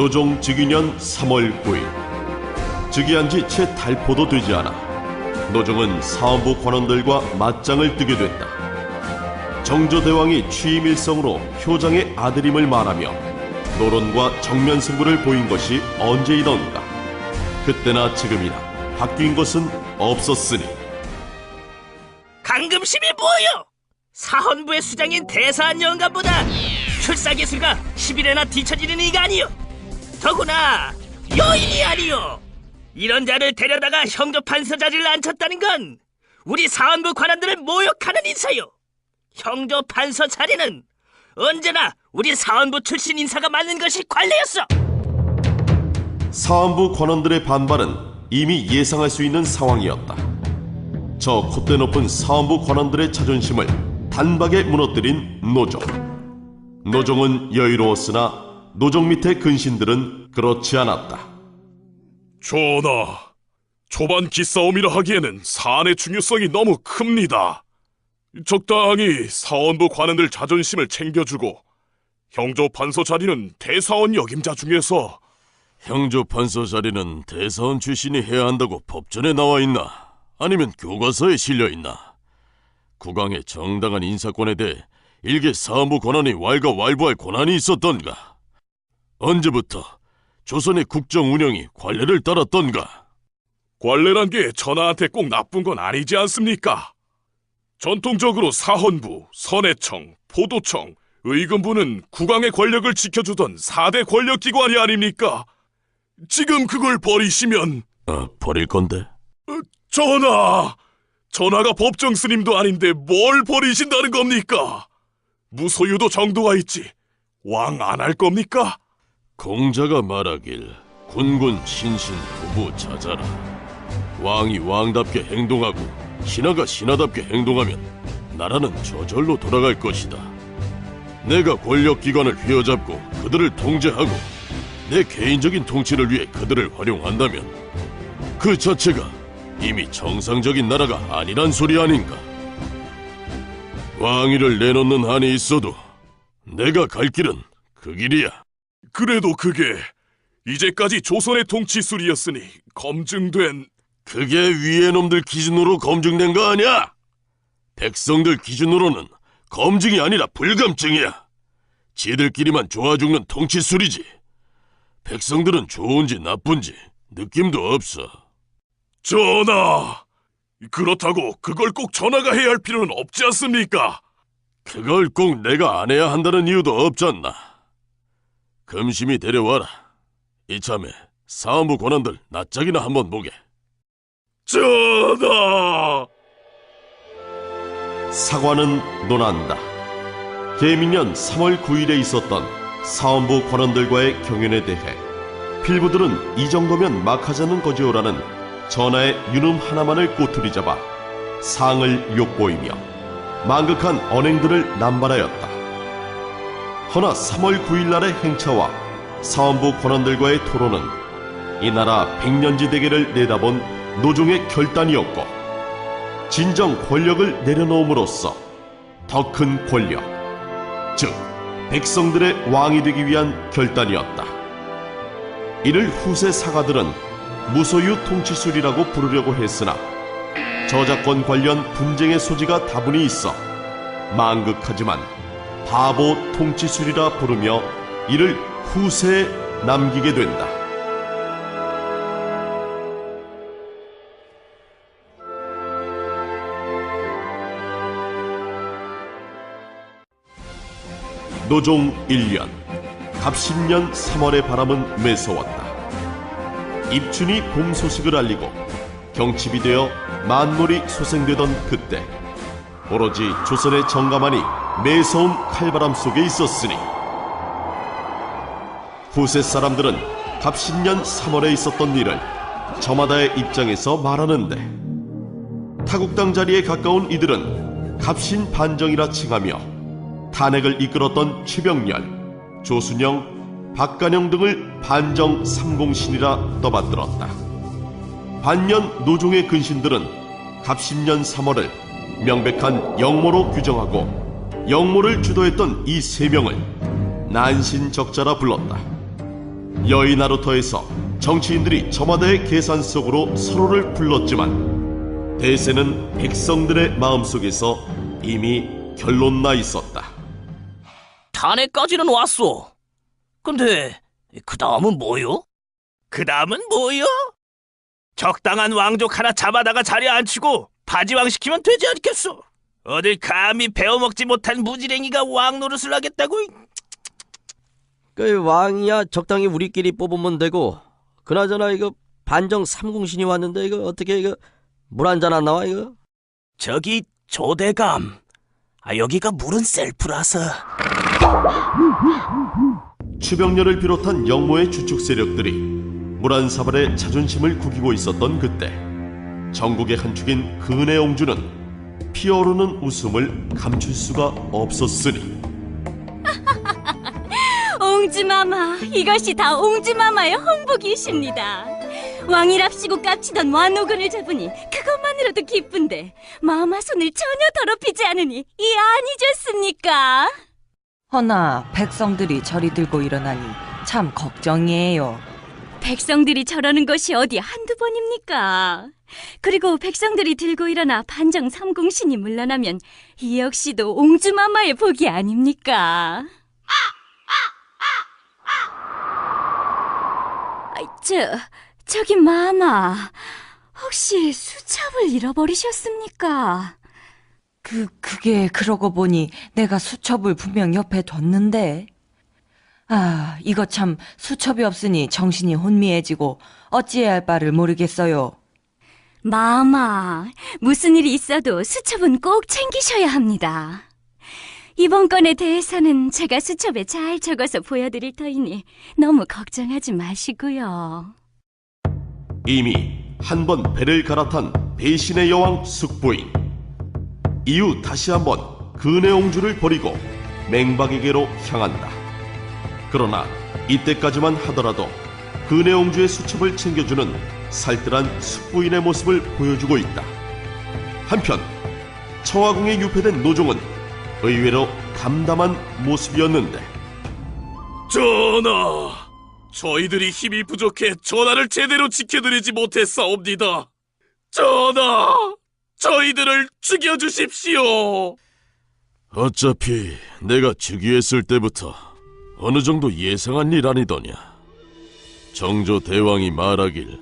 노종 즉위년 3월 9일, 즉위한 지 채 달포도 되지 않아 노종은 사원부 관원들과 맞짱을 뜨게 됐다. 정조대왕이 취임 일성으로 효장의 아들임을 말하며 노론과 정면 승부를 보인 것이 언제이던가. 그때나 지금이나 바뀐 것은 없었으니. 강금심이 뭐요? 사헌부의 수장인 대사한 영감보다 출사기술가 10일에나 뒤처지는 이가 아니요. 더구나 여인이 아니요. 이런 자를 데려다가 형조판서 자리를 앉혔다는 건 우리 사헌부 관원들을 모욕하는 인사요. 형조판서 자리는 언제나 우리 사헌부 출신 인사가 맡는 것이 관례였어. 사헌부 관원들의 반발은 이미 예상할 수 있는 상황이었다. 저 콧대 높은 사헌부 관원들의 자존심을 단박에 무너뜨린 노종. 노종은 여유로웠으나 노종 밑의 근신들은 그렇지 않았다. 전하, 초반 기싸움이라 하기에는 사안의 중요성이 너무 큽니다. 적당히 사원부 관원들 자존심을 챙겨주고 형조판서 자리는 대사원 역임자 중에서. 형조판서 자리는 대사원 출신이 해야 한다고 법전에 나와 있나? 아니면 교과서에 실려 있나? 국왕의 정당한 인사권에 대해 일개 사헌부 권한이 왈가왈부할 권한이 있었던가? 언제부터 조선의 국정 운영이 관례를 따랐던가? 관례란 게 전하한테 꼭 나쁜 건 아니지 않습니까? 전통적으로 사헌부, 선해청, 포도청, 의금부는 국왕의 권력을 지켜주던 4대 권력기관이 아닙니까? 지금 그걸 버리시면... 버릴 건데? 전하가 법정 스님도 아닌데 뭘 버리신다는 겁니까? 무소유도 정도가 있지 왕 안 할 겁니까? 공자가 말하길 군군 신신 부부 자자라. 왕이 왕답게 행동하고 신하가 신하답게 행동하면 나라는 저절로 돌아갈 것이다. 내가 권력기관을 휘어잡고 그들을 통제하고 내 개인적인 통치를 위해 그들을 활용한다면 그 자체가 이미 정상적인 나라가 아니란 소리 아닌가? 왕위를 내놓는 한이 있어도 내가 갈 길은 그 길이야. 그래도 그게 이제까지 조선의 통치술이었으니 검증된... 그게 위의 놈들 기준으로 검증된 거 아니야? 백성들 기준으로는 검증이 아니라 불검증이야. 지들끼리만 좋아 죽는 통치술이지. 백성들은 좋은지 나쁜지 느낌도 없어. 전하, 그렇다고 그걸 꼭 전하가 해야 할 필요는 없지 않습니까? 그걸 꼭 내가 안 해야 한다는 이유도 없잖나. 금심이 데려와라. 이참에 사헌부 권한들 낯짝이나 한번 보게. 전하! 사관은 논한다. 계민년 3월 9일에 있었던 사헌부 관원들과의 경연에 대해 필부들은 이 정도면 막하자는 거지요라는 전하의 유능 하나만을 꼬투리 잡아 상을 욕보이며 망극한 언행들을 남발하였다. 허나 3월 9일 날의 행차와 사헌부 관원들과의 토론은 이 나라 백년지 대계를 내다본 노종의 결단이었고, 진정 권력을 내려놓음으로써 더 큰 권력, 즉 백성들의 왕이 되기 위한 결단이었다. 이를 후세 사가들은 무소유 통치술이라고 부르려고 했으나 저작권 관련 분쟁의 소지가 다분히 있어 망극하지만 바보 통치술이라 부르며 이를 후세에 남기게 된다. 노종 1년 갑신년 3월의 바람은 매서웠다. 입춘이 봄 소식을 알리고 경칩이 되어 만물이 소생되던 그때 오로지 조선의 정가만이 매서운 칼바람 속에 있었으니 후세 사람들은 갑신년 3월에 있었던 일을 저마다의 입장에서 말하는데 타국당 자리에 가까운 이들은 갑신 반정이라 칭하며 탄핵을 이끌었던 최병렬, 조순영, 박간영 등을 반정 삼공신이라 떠받들었다. 반면 노종의 근신들은 갑신년 3월을 명백한 영모로 규정하고 영모를 주도했던 이 세 명을 난신적자라 불렀다. 여의나루터에서 정치인들이 저마다의 계산 속으로 서로를 불렀지만 대세는 백성들의 마음속에서 이미 결론나 있었다. 탄핵까지는 왔어. 근데 그 다음은 뭐요? 그 다음은 뭐요? 적당한 왕족 하나 잡아다가 자리에 앉히고 바지왕 시키면 되지 않겠소? 어딜 감히 배워먹지 못한 무지랭이가 왕 노릇을 하겠다고? 그 왕이야 적당히 우리끼리 뽑으면 되고, 그나저나 이거 반정 삼공신이 왔는데 이거 어떻게 이거 물 한잔 안 나와 이거? 저기 조대감, 여기가 물은 셀프라서. 추병렬을 비롯한 영모의 주축 세력들이 무란사발의 자존심을 구기고 있었던 그때, 전국의 한 축인 근해옹주는 피어오르는 웃음을 감출 수가 없었으니, 옹주마마, 이것이 다 옹주마마의 홍복이십니다. 왕이랍시고 깝치던 완호군을 잡으니 그것만으로도 기쁜데 마마 손을 전혀 더럽히지 않으니 이 아니겠습니까? 허나 백성들이 저리 들고 일어나니 참 걱정이에요. 백성들이 저러는 것이 어디 한두 번입니까? 그리고 백성들이 들고 일어나 반정 삼공신이 물러나면 이 역시도 옹주마마의 복이 아닙니까? 저기 마마, 혹시 수첩을 잃어버리셨습니까? 그게 그러고 보니 내가 수첩을 분명 옆에 뒀는데. 이거 참 수첩이 없으니 정신이 혼미해지고 어찌해야 할 바를 모르겠어요. 마마, 무슨 일이 있어도 수첩은 꼭 챙기셔야 합니다. 이번 건에 대해서는 제가 수첩에 잘 적어서 보여드릴 터이니 너무 걱정하지 마시고요. 이미 한 번 배를 갈아탄 배신의 여왕 숙부인, 이후 다시 한번 근해옹주를 버리고 맹박에게로 향한다. 그러나 이때까지만 하더라도 근해옹주의 수첩을 챙겨주는 살뜰한 숙부인의 모습을 보여주고 있다. 한편 청화궁에 유폐된 노종은 의외로 담담한 모습이었는데, 전하, 저희들이 힘이 부족해 전하를 제대로 지켜드리지 못했사옵니다. 전하, 저희들을 죽여주십시오. 어차피 내가 즉위했을 때부터 어느 정도 예상한 일 아니더냐. 정조 대왕이 말하길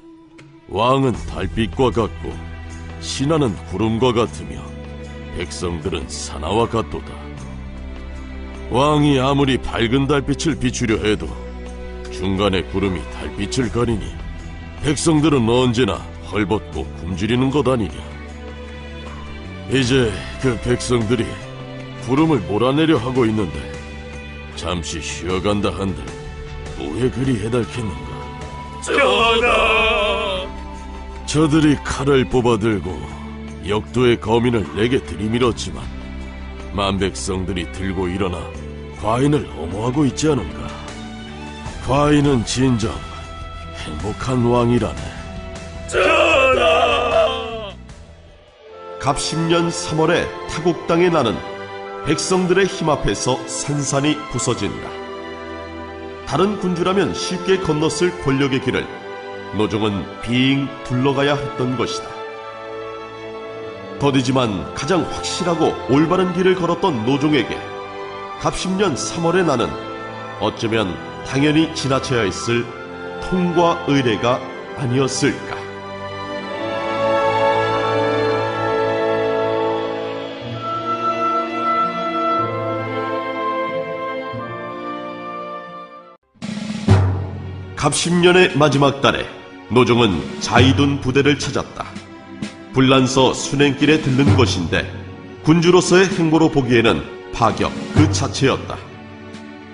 왕은 달빛과 같고 신하는 구름과 같으며 백성들은 사나와 같도다. 왕이 아무리 밝은 달빛을 비추려 해도 중간에 구름이 달빛을 가리니 백성들은 언제나 헐벗고 굶주리는 것 아니냐. 이제 그 백성들이 구름을 몰아내려 하고 있는데 잠시 쉬어간다 한들 왜 그리 해달겠는가. 전하! 저들이 칼을 뽑아들고 역도의 거민을 내게 들이밀었지만 만백성들이 들고 일어나 과인을 엄호하고 있지 않은가. 과인은 진정 행복한 왕이라네. 전하! 갑10년 3월에 타국당의 나는 백성들의 힘 앞에서 산산이 부서진다. 다른 군주라면 쉽게 건넜을 권력의 길을 노종은 빙 둘러가야 했던 것이다. 더디지만 가장 확실하고 올바른 길을 걸었던 노종에게 갑10년 3월의 나는 어쩌면 당연히 지나쳐야 했을 통과 의례가 아니었을까. 갑10년의 마지막 달에 노종은 자이둔 부대를 찾았다. 불란서 순행길에 들른 것인데 군주로서의 행보로 보기에는 파격 그 자체였다.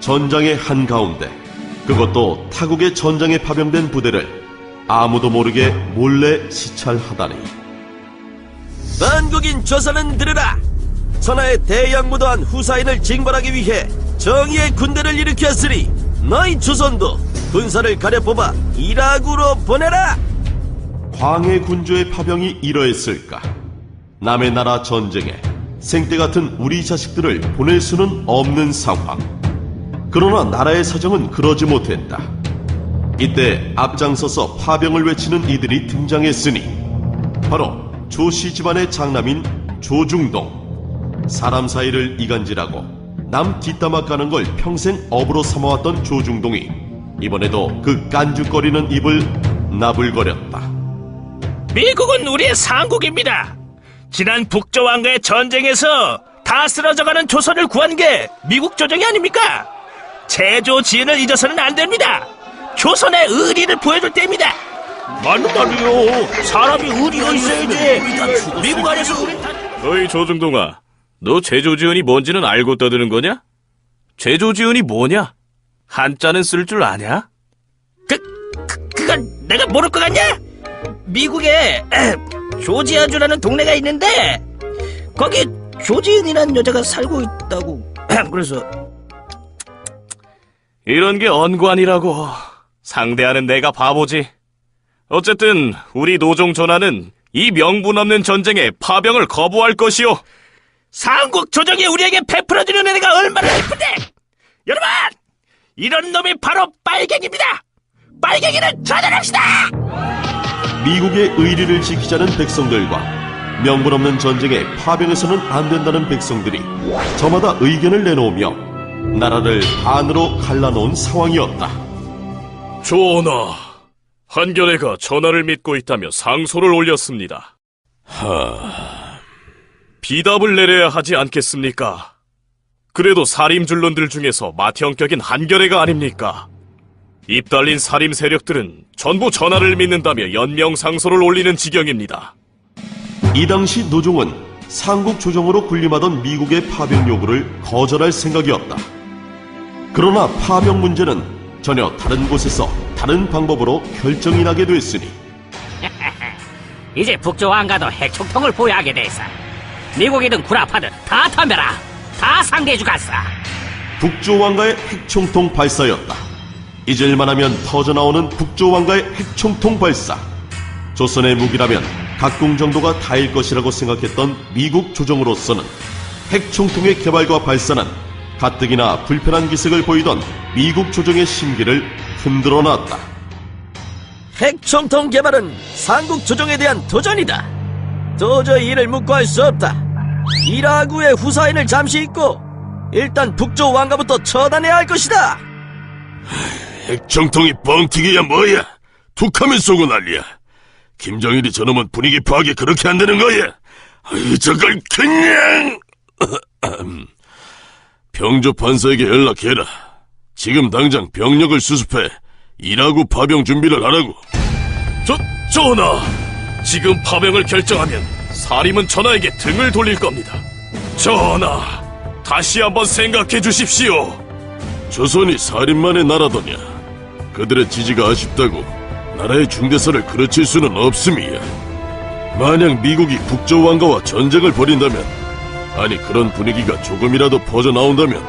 전장의 한가운데, 그것도 타국의 전장에 파병된 부대를 아무도 모르게 몰래 시찰하다니. 만국인 조선은 들으라. 천하의 대양무도한 후사인을 징벌하기 위해 정의의 군대를 일으켰으니 너희 조선도 군사를 가려뽑아 이라구로 보내라. 광해 군주의 파병이 이러했을까? 남의 나라 전쟁에 생떼 같은 우리 자식들을 보낼 수는 없는 상황. 그러나 나라의 사정은 그러지 못했다. 이때 앞장서서 파병을 외치는 이들이 등장했으니 바로 조씨 집안의 장남인 조중동. 사람 사이를 이간질하고 남 뒷담화 까는 걸 평생 업으로 삼아왔던 조중동이 이번에도 그 깐죽거리는 입을 나불거렸다. 미국은 우리의 상국입니다. 지난 북조왕과의 전쟁에서 다 쓰러져가는 조선을 구한 게 미국 조정이 아닙니까? 제조 지은을 잊어서는 안 됩니다. 조선의 의리를 보여줄 때입니다. 맞는 말이요. 사람이 의리가 있어야지. 미국 안에서 우린 다... 어이 조중동아, 너 제조지은이 뭔지는 알고 떠드는 거냐? 제조지은이 뭐냐? 한자는 쓸 줄 아냐? 그건 내가 모를 것 같냐? 미국에 조지아주라는 동네가 있는데 거기 조지은이라는 여자가 살고 있다고. 그래서 이런 게 언관이라고. 상대하는 내가 바보지. 어쨌든 우리 노종 전하는 이 명분 없는 전쟁에 파병을 거부할 것이오. 상국 조정이 우리에게 베풀어주는 은혜가 얼마나 예쁜데! 여러분! 이런 놈이 바로 빨갱이입니다! 빨갱이를 처단합시다! 미국의 의리를 지키자는 백성들과 명분 없는 전쟁에 파병해서는 안 된다는 백성들이 저마다 의견을 내놓으며 나라를 반으로 갈라놓은 상황이었다. 전하, 한겨레가 전하를 믿고 있다며 상소를 올렸습니다. 비답을 내려야 하지 않겠습니까? 그래도 살림줄론들 중에서 맏형격인 한겨레가 아닙니까? 입 달린 살림 세력들은 전부 전하를 믿는다며 연명상소를 올리는 지경입니다. 이 당시 노종은 상국 조정으로 군림하던 미국의 파병 요구를 거절할 생각이었다. 그러나 파병 문제는 전혀 다른 곳에서 다른 방법으로 결정이 나게 됐으니 이제 북조왕가도 핵총통을 보유하게 됐어. 미국이든 구라파든 다 덤벼라. 다 상대해주겠어. 북조왕가의 핵총통 발사였다. 잊을만하면 터져나오는 북조왕가의 핵총통 발사. 조선의 무기라면 각궁 정도가 다일 것이라고 생각했던 미국 조정으로서는 핵총통의 개발과 발사는 가뜩이나 불편한 기색을 보이던 미국 조정의 심기를 흔들어 놨다. 핵총통 개발은 상국 조정에 대한 도전이다. 도저히 이를 묵고할 수 없다. 이라구의 후사인을 잠시 잊고 일단 북조 왕가부터 처단해야 할 것이다. 핵정통이 뻥튀기야 뭐야? 툭하면 쏘고 난리야. 김정일이 저놈은 분위기 파악이 그렇게 안 되는 거야. 아이, 저걸 그냥... 병조 판사에게 연락해라. 지금 당장 병력을 수습해 일하고 파병 준비를 하라고. 전하! 지금 파병을 결정하면 사림은 전하에게 등을 돌릴 겁니다. 전하! 다시 한번 생각해 주십시오. 조선이 살인만의 나라더냐. 그들의 지지가 아쉽다고 나라의 중대사를 그르칠 수는 없음이야. 만약 미국이 북조왕가와 전쟁을 벌인다면, 아니 그런 분위기가 조금이라도 퍼져나온다면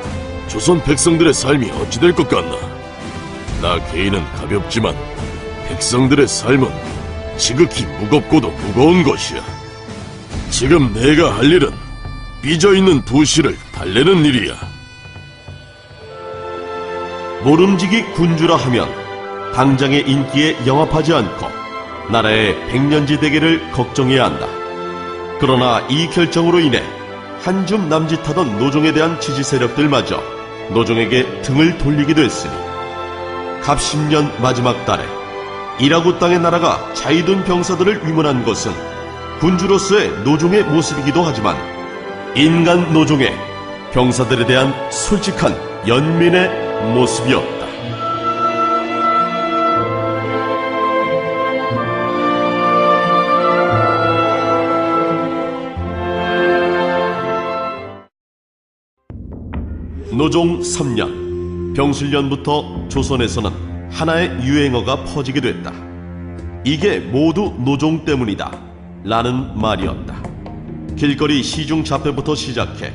조선 백성들의 삶이 어찌 될 것 같나. 나 개인은 가볍지만 백성들의 삶은 지극히 무겁고도 무거운 것이야. 지금 내가 할 일은 삐져있는 부시를 달래는 일이야. 모름지기 군주라 하면 당장의 인기에 영합하지 않고 나라의 백년지 대계를 걱정해야 한다. 그러나 이 결정으로 인해 한 줌 남짓하던 노종에 대한 지지 세력들마저 노종에게 등을 돌리기도 했으니 갑10년 마지막 달에 이라구 땅의 나라가 자위둔 병사들을 위문한 것은 군주로서의 노종의 모습이기도 하지만 인간 노종의 병사들에 대한 솔직한 연민의 모습이었다. 노종 3년, 병술년부터 조선에서는 하나의 유행어가 퍼지게 됐다. 이게 모두 노종 때문이다 라는 말이었다. 길거리 시중 잡회부터 시작해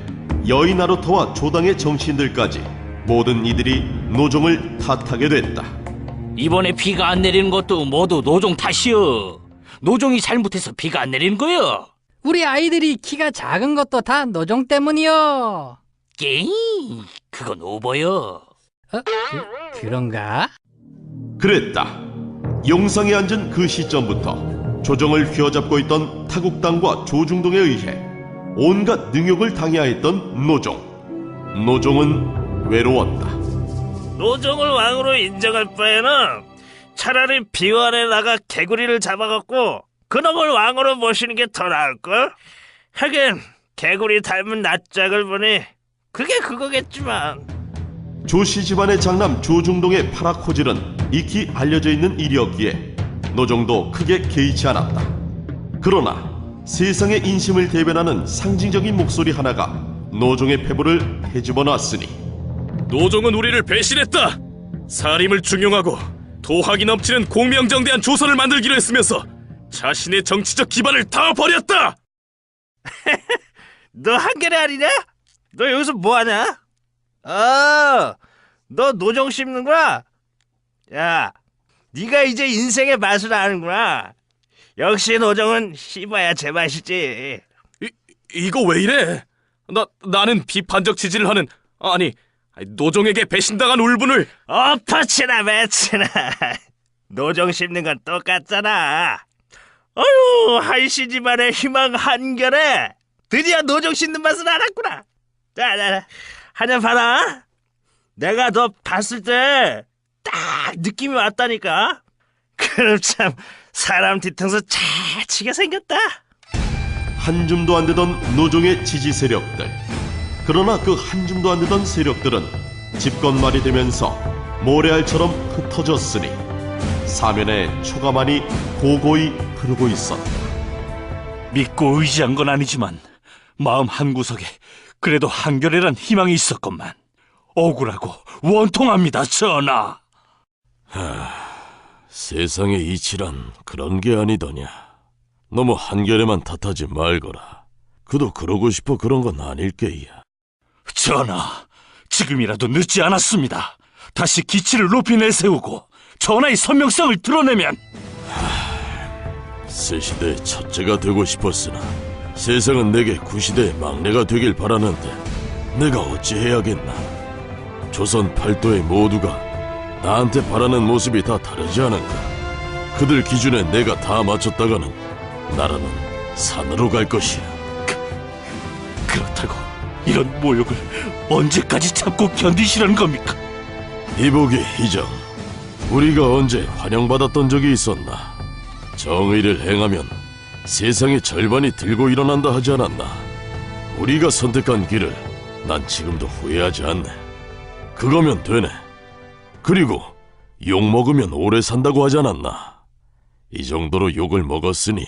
여의나루터와 조당의 정치인들까지 모든 이들이 노종을 탓하게 됐다. 이번에 비가 안 내리는 것도 모두 노종 탓이여. 노종이 잘못해서 비가 안 내리는 거여. 우리 아이들이 키가 작은 것도 다 노종 때문이요. 게이, 그건 오버여. 그런가? 그랬다. 용상에 앉은 그 시점부터 조정을 휘어잡고 있던 타국당과 조중동에 의해 온갖 능욕을 당해야 했던 노종. 노종은 외로웠다. 노종을 왕으로 인정할 바에는 차라리 비원에 나가 개구리를 잡아갖고 그놈을 왕으로 모시는 게 더 나을걸? 하긴 개구리 닮은 낯짝을 보니 그게 그거겠지만. 조씨 집안의 장남 조중동의 파라코질은 익히 알려져 있는 일이었기에 노종도 크게 개의치 않았다. 그러나 세상의 인심을 대변하는 상징적인 목소리 하나가 노종의 패부를 헤집어 놨으니 노종은 우리를 배신했다. 사림을 중용하고 도학이 넘치는 공명정대한 조선을 만들기로 했으면서 자신의 정치적 기반을 다 버렸다. 너 한결에 아니냐? 너 여기서 뭐하냐? 너 노종 씹는구나? 야, 네가 이제 인생의 맛을 아는구나. 역시 노종은 씹어야 제맛이지. 이거 왜 이래? 나는 비판적 지지를 하는, 아니, 노종에게 배신당한 울분을. 엎어치나 매치나 노종 씹는 건 똑같잖아. 어휴, 한씨 집안의 희망 한결에 드디어 노종 씹는 맛을 알았구나. 자, 한잔 봐라. 내가 너 봤을 때 딱 느낌이 왔다니까. 그럼 참 사람 뒤통수 잘 치게 생겼다. 한 줌도 안 되던 노종의 지지 세력들. 그러나 그 한 줌도 안 되던 세력들은 집권말이 되면서 모래알처럼 흩어졌으니 사면의 초가만이 고고히 흐르고 있었다. 믿고 의지한 건 아니지만 마음 한구석에 그래도 한결이란 희망이 있었건만 억울하고 원통합니다, 전하. 세상의 이치란 그런 게 아니더냐. 너무 한결에만 탓하지 말거라. 그도 그러고 싶어 그런 건 아닐게야. 전하, 지금이라도 늦지 않았습니다. 다시 기치를 높이 내세우고 전하의 선명성을 드러내면. 새 시대의 첫째가 되고 싶었으나 세상은 내게 구시대의 막내가 되길 바라는데 내가 어찌해야겠나. 조선 팔도의 모두가 나한테 바라는 모습이 다 다르지 않은가. 그들 기준에 내가 다 맞췄다가는 나라는 산으로 갈 것이야. 그렇다고 이런 모욕을 언제까지 참고 견디시라는 겁니까? 이보게 희정, 우리가 언제 환영받았던 적이 있었나. 정의를 행하면 세상의 절반이 들고 일어난다 하지 않았나. 우리가 선택한 길을 난 지금도 후회하지 않네. 그거면 되네. 그리고 욕 먹으면 오래 산다고 하지 않았나. 이 정도로 욕을 먹었으니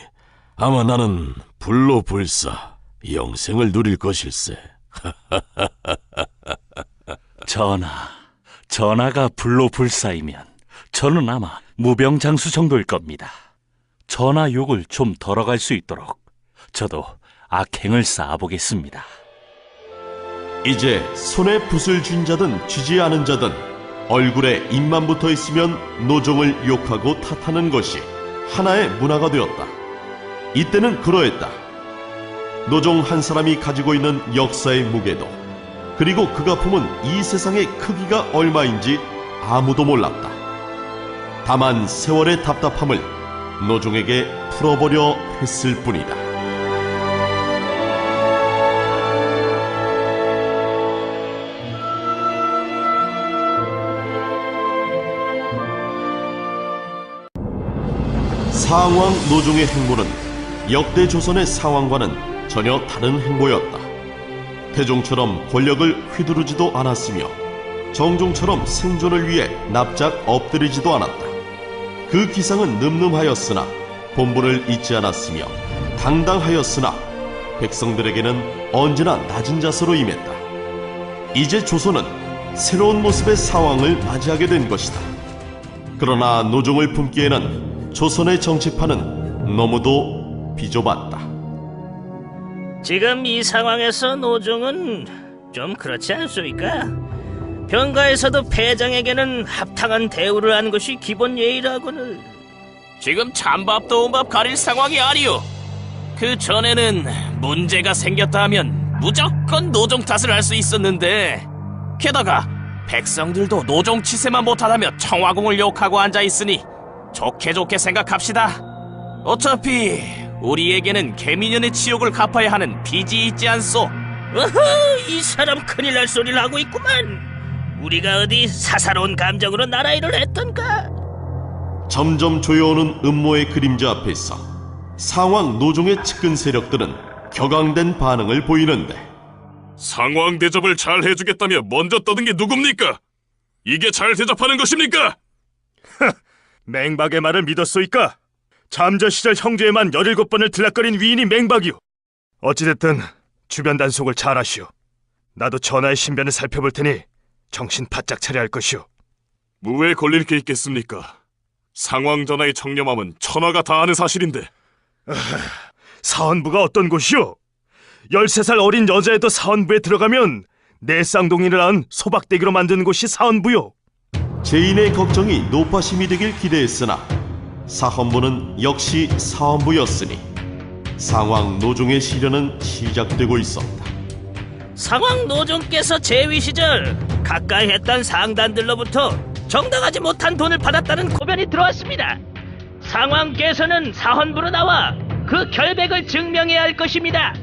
아마 나는 불로불사 영생을 누릴 것일세. 전하가 불로불사이면 저는 아마 무병장수 정도일 겁니다. 전하 욕을 좀 덜어갈 수 있도록 저도 악행을 쌓아보겠습니다. 이제 손에 붓을 쥔 자든 쥐지 않은 자든 얼굴에 입만 붙어 있으면 노종을 욕하고 탓하는 것이 하나의 문화가 되었다. 이때는 그러했다. 노종 한 사람이 가지고 있는 역사의 무게도, 그리고 그가 품은 이 세상의 크기가 얼마인지 아무도 몰랐다. 다만 세월의 답답함을 노종에게 풀어보려 했을 뿐이다. 상왕 노종의 행보는 역대 조선의 상왕과는 전혀 다른 행보였다. 태종처럼 권력을 휘두르지도 않았으며 정종처럼 생존을 위해 납작 엎드리지도 않았다. 그 기상은 늠름하였으나 본분을 잊지 않았으며 당당하였으나 백성들에게는 언제나 낮은 자세로 임했다. 이제 조선은 새로운 모습의 상황을 맞이하게 된 것이다. 그러나 노종을 품기에는 조선의 정치판은 너무도 비좁았다. 지금 이 상황에서 노종은 좀 그렇지 않습니까? 병가에서도 패장에게는 합당한 대우를 하는 것이 기본 예의라고는. 지금 찬밥 더운 밥 가릴 상황이 아니오. 그 전에는 문제가 생겼다 하면 무조건 노종 탓을 할 수 있었는데, 게다가 백성들도 노종 치세만 못하다며 청화궁을 욕하고 앉아있으니 좋게 좋게 생각합시다. 어차피 우리에게는 개미년의 치욕을 갚아야 하는 빚이 있지 않소. 어허, 이 사람 큰일 날 소리를 하고 있구만. 우리가 어디 사사로운 감정으로 나라일을 했던가? 점점 조여오는 음모의 그림자 앞에서 상황 노종의 측근 세력들은 격앙된 반응을 보이는데, 상황 대접을 잘 해주겠다며 먼저 떠든 게 누굽니까? 이게 잘 대접하는 것입니까? 맹박의 말을 믿었소이까? 잠저 시절 형제에만 17번을 들락거린 위인이 맹박이오. 어찌됐든 주변 단속을 잘 하시오. 나도 전하의 신변을 살펴볼 테니 정신 바짝 차려야 할 것이오. 무에 걸릴 게 있겠습니까? 상황 전하의 청렴함은 천하가 다 아는 사실인데. 사헌부가 어떤 곳이오? 13살 어린 여자애도 사헌부에 들어가면 내 쌍둥이를 낳은 소박대기로 만드는 곳이 사헌부요. 죄인의 걱정이 노파심이 되길 기대했으나 사헌부는 역시 사헌부였으니 상황 노종의 시련은 시작되고 있었다. 상황 노종께서 재위 시절 가까이 했던 상단들로부터 정당하지 못한 돈을 받았다는 고변이 들어왔습니다. 상황께서는 사헌부로 나와 그 결백을 증명해야 할 것입니다.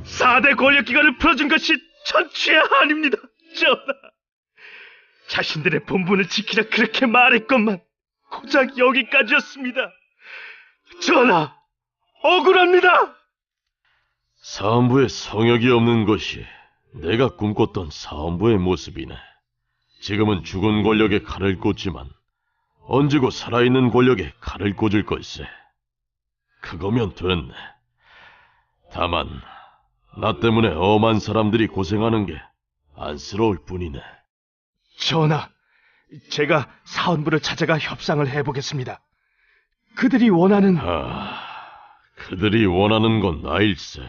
4대 권력기관을 풀어준 것이 천추의 한입니다. 전하, 자신들의 본분을 지키라 그렇게 말했건만 고작 여기까지였습니다. 전하, 억울합니다. 사헌부에 성역이 없는 것이 내가 꿈꿨던 사헌부의 모습이네. 지금은 죽은 권력에 칼을 꽂지만 언제고 살아있는 권력에 칼을 꽂을 걸세. 그거면 됐네. 다만 나 때문에 엄한 사람들이 고생하는 게 안쓰러울 뿐이네. 전하, 제가 사헌부를 찾아가 협상을 해보겠습니다. 그들이 원하는... 그들이 원하는 건 나일세.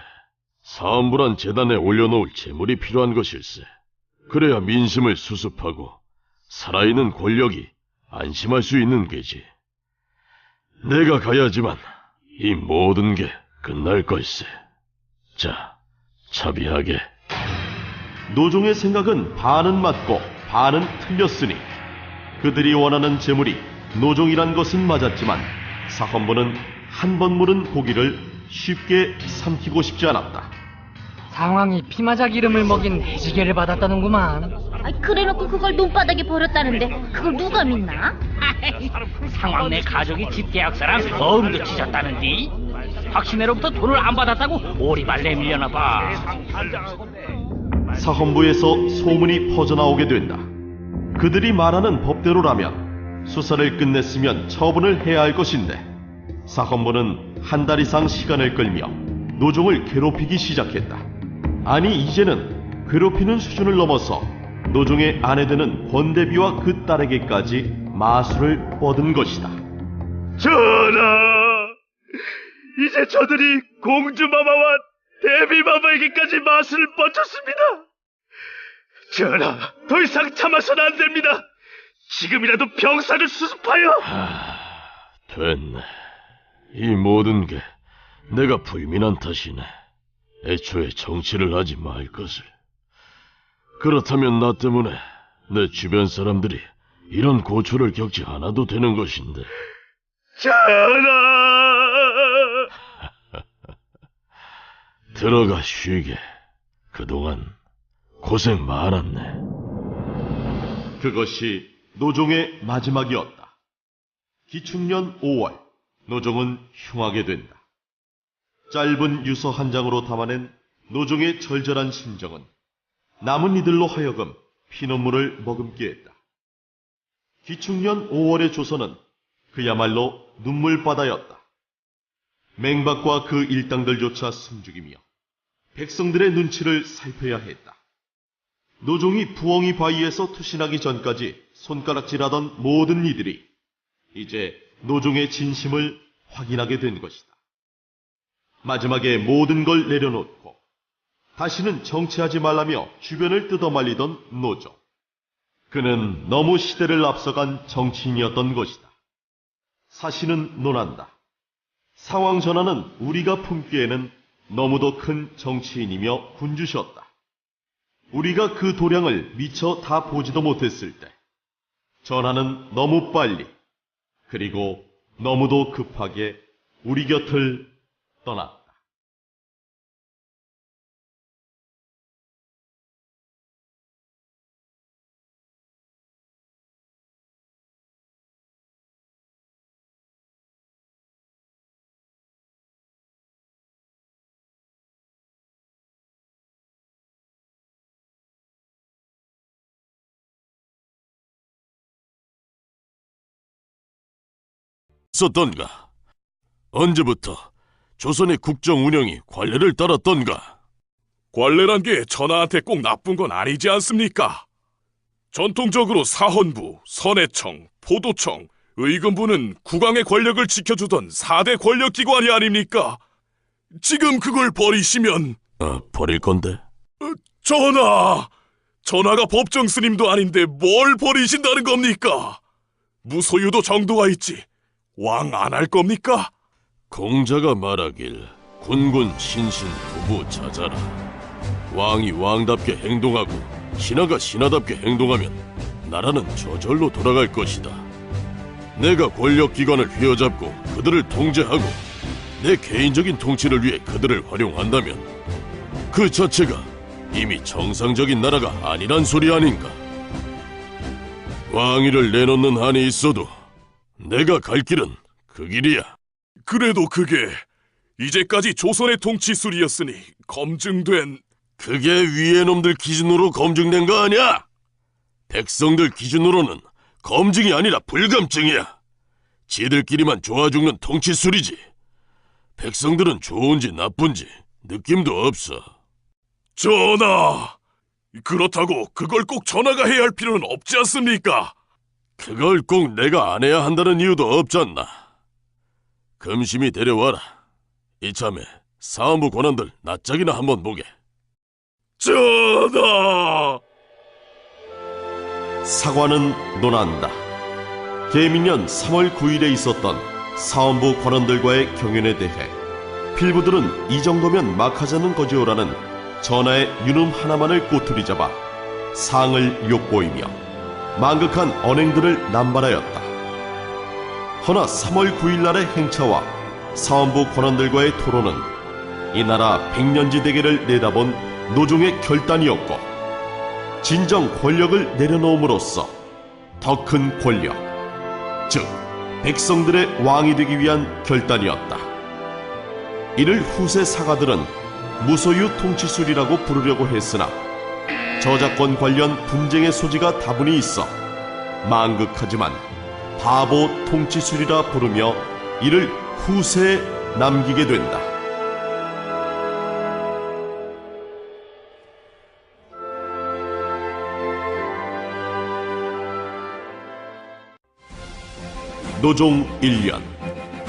사헌부란 재단에 올려놓을 재물이 필요한 것일세. 그래야 민심을 수습하고 살아있는 권력이 안심할 수 있는 게지. 내가 가야지만 이 모든 게 끝날 걸세. 자, 차비하게. 노종의 생각은 반은 맞고 반은 틀렸으니 그들이 원하는 재물이 노종이란 것은 맞았지만 사헌부는 한 번 물은 고기를 쉽게 삼키고 싶지 않았다. 상황이 피마작 이름을 먹인 해지개를 받았다는구만. 그래놓고 그걸 논바닥에 버렸다는데 그걸 누가 믿나? 상황 내 가족이 집계약서랑 어음도 찢었다는디? 박신혜로부터 돈을 안 받았다고 오리발 내밀려나 봐. 사헌부에서 소문이 퍼져나오게 된다. 그들이 말하는 법대로라면 수사를 끝냈으면 처분을 해야 할 것인데 사헌부는 한 달 이상 시간을 끌며 노종을 괴롭히기 시작했다. 아니, 이제는 괴롭히는 수준을 넘어서 노종의 아내 되는 권대비와 그 딸에게까지 마술을 뻗은 것이다. 전하, 이제 저들이 공주마마와 대비마마에게까지 마술을 뻗쳤습니다. 전하, 더 이상 참아서는 안 됩니다. 지금이라도 병사를 수습하여... 됐네. 이 모든 게 내가 불민한 탓이네. 애초에 정치를 하지 말 것을. 그렇다면 나 때문에 내 주변 사람들이 이런 고초를 겪지 않아도 되는 것인데. 전하! 들어가 쉬게. 그동안 고생 많았네. 그것이 노종의 마지막이었다. 기충년 5월 노종은 흉하게 된다. 짧은 유서 한 장으로 담아낸 노종의 절절한 심정은 남은 이들로 하여금 피눈물을 머금게 했다. 기충년 5월의 조선은 그야말로 눈물바다였다. 맹박과 그 일당들조차 숨죽이며 백성들의 눈치를 살펴야 했다. 노종이 부엉이 바위에서 투신하기 전까지 손가락질하던 모든 이들이 이제 노종의 진심을 확인하게 된 것이다. 마지막에 모든 걸 내려놓고 다시는 정치하지 말라며 주변을 뜯어말리던 노종. 그는 너무 시대를 앞서간 정치인이었던 것이다. 사실은 논한다. 상황 전하는 우리가 품기에는 너무도 큰 정치인이며 군주셨다. 우리가 그 도량을 미처 다 보지도 못했을 때 전하는 너무 빨리 그리고 너무도 급하게 우리 곁을 떠났다. 썼던가? 언제부터 조선의 국정 운영이 관례를 따랐던가? 관례란 게 전하한테 꼭 나쁜 건 아니지 않습니까? 전통적으로 사헌부, 선해청, 포도청, 의금부는 국왕의 권력을 지켜주던 4대 권력기관이 아닙니까? 지금 그걸 버리시면... 버릴 건데? 전하가 법정 스님도 아닌데 뭘 버리신다는 겁니까? 무소유도 정도가 있지. 왕 안 할 겁니까? 공자가 말하길 군군 신신 부부 자자라. 왕이 왕답게 행동하고 신하가 신하답게 행동하면 나라는 저절로 돌아갈 것이다. 내가 권력기관을 휘어잡고 그들을 통제하고 내 개인적인 통치를 위해 그들을 활용한다면 그 자체가 이미 정상적인 나라가 아니란 소리 아닌가? 왕위를 내놓는 한이 있어도 내가 갈 길은 그 길이야. 그래도 그게 이제까지 조선의 통치술이었으니 검증된... 그게 위에 놈들 기준으로 검증된 거 아니야? 백성들 기준으로는 검증이 아니라 불감증이야. 지들끼리만 좋아 죽는 통치술이지. 백성들은 좋은지 나쁜지 느낌도 없어. 전하! 그렇다고 그걸 꼭 전하가 해야 할 필요는 없지 않습니까? 그걸 꼭 내가 안 해야 한다는 이유도 없잖나. 금심이 데려와라. 이참에 사헌부 권한들 낯짝이나 한번 보게. 전하! 사관은 논한다. 계민년 3월 9일에 있었던 사헌부 관원들과의 경연에 대해 필부들은 이 정도면 막하자는 거지요라는 전하의 유능 하나만을 꼬투리 잡아 상을 욕보이며 망극한 언행들을 남발하였다. 허나 3월 9일 날의 행차와 사헌부 권원들과의 토론은 이 나라 백년지 대계를 내다본 노종의 결단이었고 진정 권력을 내려놓음으로써 더 큰 권력, 즉 백성들의 왕이 되기 위한 결단이었다. 이를 후세 사가들은 무소유 통치술이라고 부르려고 했으나 저작권 관련 분쟁의 소지가 다분히 있어 망극하지만 바보 통치술이라 부르며 이를 후세에 남기게 된다. 노종 1년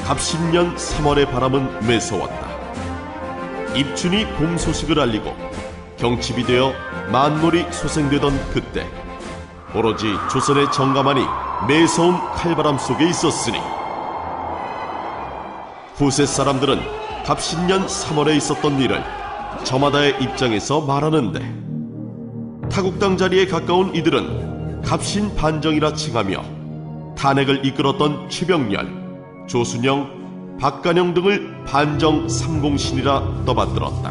갑신년 3월의 바람은 매서웠다. 입춘이 봄 소식을 알리고 경칩이 되어 만물이 소생되던 그때 오로지 조선의 정가만이 매서운 칼바람 속에 있었으니 후세 사람들은 갑신년 3월에 있었던 일을 저마다의 입장에서 말하는데 타국당 자리에 가까운 이들은 갑신 반정이라 칭하며 탄핵을 이끌었던 최병렬, 조순영, 박간영 등을 반정 삼공신이라 떠받들었다.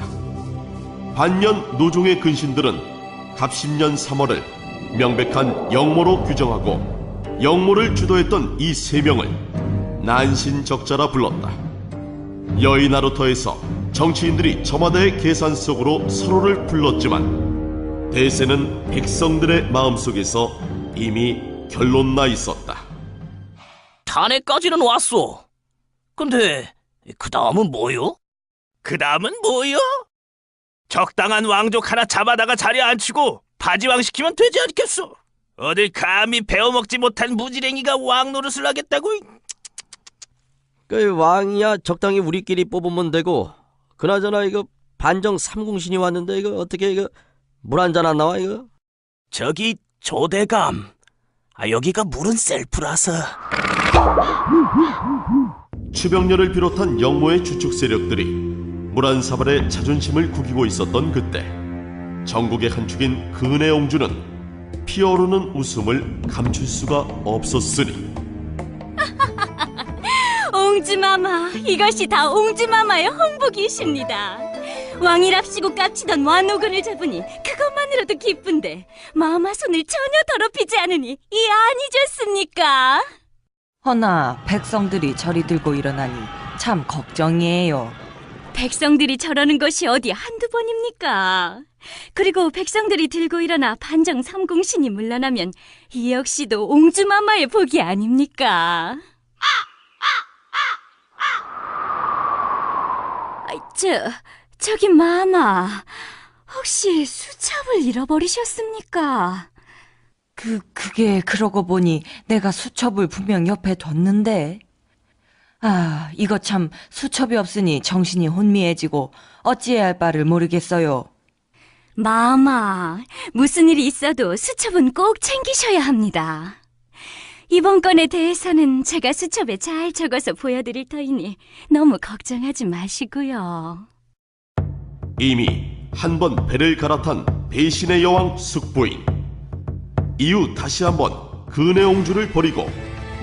반면 노종의 근신들은 갑신년 3월을 명백한 영모로 규정하고 영모를 주도했던 이 세 명을 난신적자라 불렀다. 여의나루터에서 정치인들이 저마다의 계산 속으로 서로를 불렀지만 대세는 백성들의 마음속에서 이미 결론나 있었다. 탄핵까지는 왔소. 근데 그 다음은 뭐요? 그 다음은 뭐요? 적당한 왕족 하나 잡아다가 자리에 앉히고 바지왕시키면 되지 않겠소? 어딜 감히 배워먹지 못한 무지랭이가 왕 노릇을 하겠다고? 그 왕이야 적당히 우리끼리 뽑으면 되고 그나저나 이거 반정 삼공신이 왔는데 이거 어떻게 이거 물 한잔 안 나와 이거? 저기 조대감, 여기가 물은 셀프라서. 추병렬을 비롯한 영모의 주축 세력들이 무란사발의 자존심을 구기고 있었던 그때 정국의 한 축인 근혜옹주는 피어오르는 웃음을 감출 수가 없었으니 옹주마마, 이것이 다 옹주마마의 홍복이십니다. 왕이랍시고 깝치던 완호군을 잡으니 그것만으로도 기쁜데 마마 손을 전혀 더럽히지 않으니 이 아니겠습니까? 허나 백성들이 저리 들고 일어나니 참 걱정이에요. 백성들이 저러는 것이 어디 한두 번입니까? 그리고 백성들이 들고 일어나 반정 삼공신이 물러나면 이 역시도 옹주마마의 복이 아닙니까? 저기 마마, 혹시 수첩을 잃어버리셨습니까? 그게 그러고 보니 내가 수첩을 분명 옆에 뒀는데. 이거 참 수첩이 없으니 정신이 혼미해지고 어찌해야 할 바를 모르겠어요. 마마, 무슨 일이 있어도 수첩은 꼭 챙기셔야 합니다. 이번 건에 대해서는 제가 수첩에 잘 적어서 보여드릴 터이니 너무 걱정하지 마시고요. 이미 한 번 배를 갈아탄 배신의 여왕 숙부인. 이후 다시 한번 근혜옹주를 버리고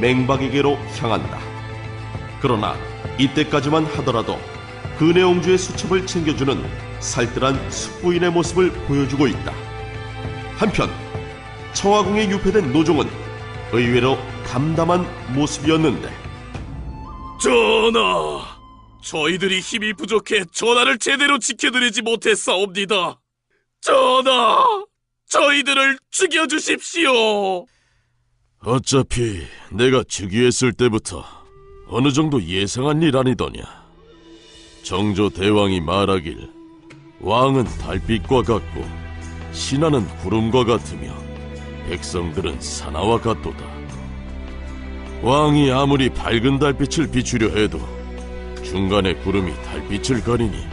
맹박에게로 향한다. 그러나 이때까지만 하더라도 근혜옹주의 수첩을 챙겨주는 살뜰한 숙부인의 모습을 보여주고 있다. 한편 청화궁에 유폐된 노종은 의외로 담담한 모습이었는데, 전하, 저희들이 힘이 부족해 전하를 제대로 지켜드리지 못했사옵니다. 전하, 저희들을 죽여주십시오. 어차피 내가 즉위했을 때부터 어느 정도 예상한 일 아니더냐. 정조 대왕이 말하길 왕은 달빛과 같고 신하는 구름과 같으며 백성들은 사나와 같도다. 왕이 아무리 밝은 달빛을 비추려 해도 중간에 구름이 달빛을 가리니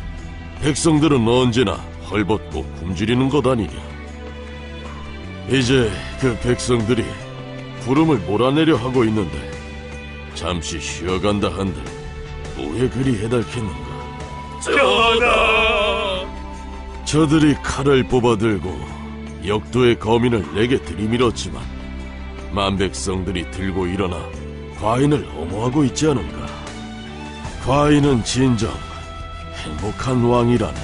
백성들은 언제나 헐벗고 굶주리는 것 아니냐. 이제 그 백성들이 구름을 몰아내려 하고 있는데 잠시 쉬어간다 한들 왜 그리 해달겠는가. 전하! 저들이 칼을 뽑아들고 역도의 거민을 내게 들이밀었지만 만백성들이 들고 일어나 과인을 엄호하고 있지 않은가. 과인은 진정 행복한 왕이라네.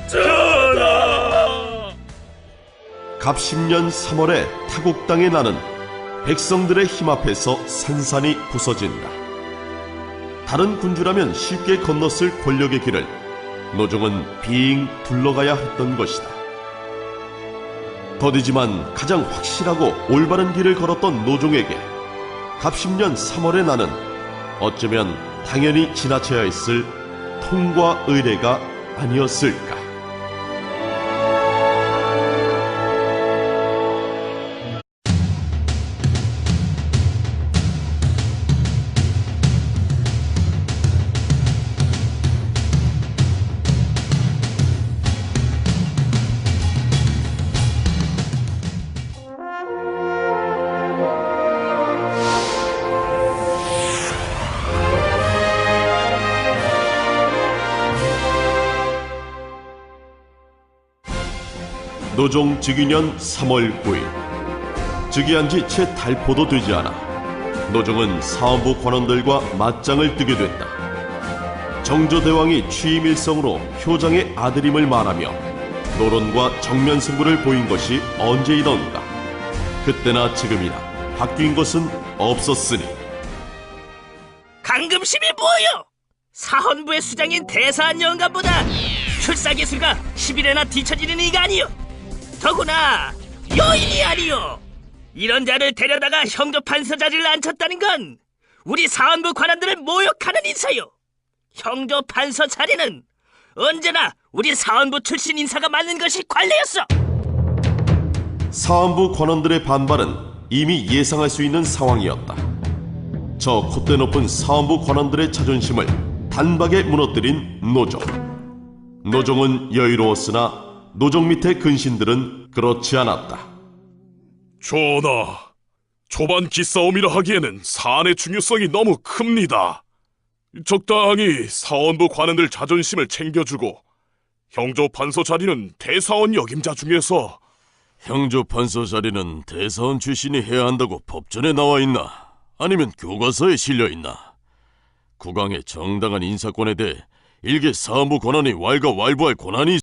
전하! 갑10년 3월에 타국당에 나는 백성들의 힘 앞에서 산산이 부서진다. 다른 군주라면 쉽게 건넜을 권력의 길을 노종은 빙 둘러가야 했던 것이다. 더디지만 가장 확실하고 올바른 길을 걸었던 노종에게 갑10년 3월에 나는 어쩌면 당연히 지나쳐야 했을 통과 의례가 아니었을까. 노종 즉위년 3월 9일, 즉위한 지 채 달포도 되지 않아 노종은 사원부 관원들과 맞짱을 뜨게 됐다. 정조대왕이 취임일성으로 효장의 아들임을 말하며 노론과 정면 승부를 보인 것이 언제이던가. 그때나 지금이나 바뀐 것은 없었으니. 강금심이 뭐요? 사헌부의 수장인 대사한 영감보다 출사기술가 10일에나 뒤처지는 이가 아니요. 더구나 여인이 아니요. 이런 자를 데려다가 형조판서 자리를 앉혔다는 건 우리 사헌부 관원들을 모욕하는 인사요. 형조판서 자리는 언제나 우리 사헌부 출신 인사가 맡는 것이 관례였어. 사헌부 관원들의 반발은 이미 예상할 수 있는 상황이었다. 저 콧대 높은 사헌부 관원들의 자존심을 단박에 무너뜨린 노종. 노종은 여유로웠으나 노종 밑의 근신들은 그렇지 않았다. 전하, 초반 기싸움이라 하기에는 사안의 중요성이 너무 큽니다. 적당히 사원부 관원들 자존심을 챙겨주고 형조 판서 자리는 대사원 역임자 중에서 형조 판서 자리는 대사원 출신이 해야 한다고 법전에 나와 있나? 아니면 교과서에 실려 있나? 국왕의 정당한 인사권에 대해 일개 사무 권한이 왈가왈부할 권한이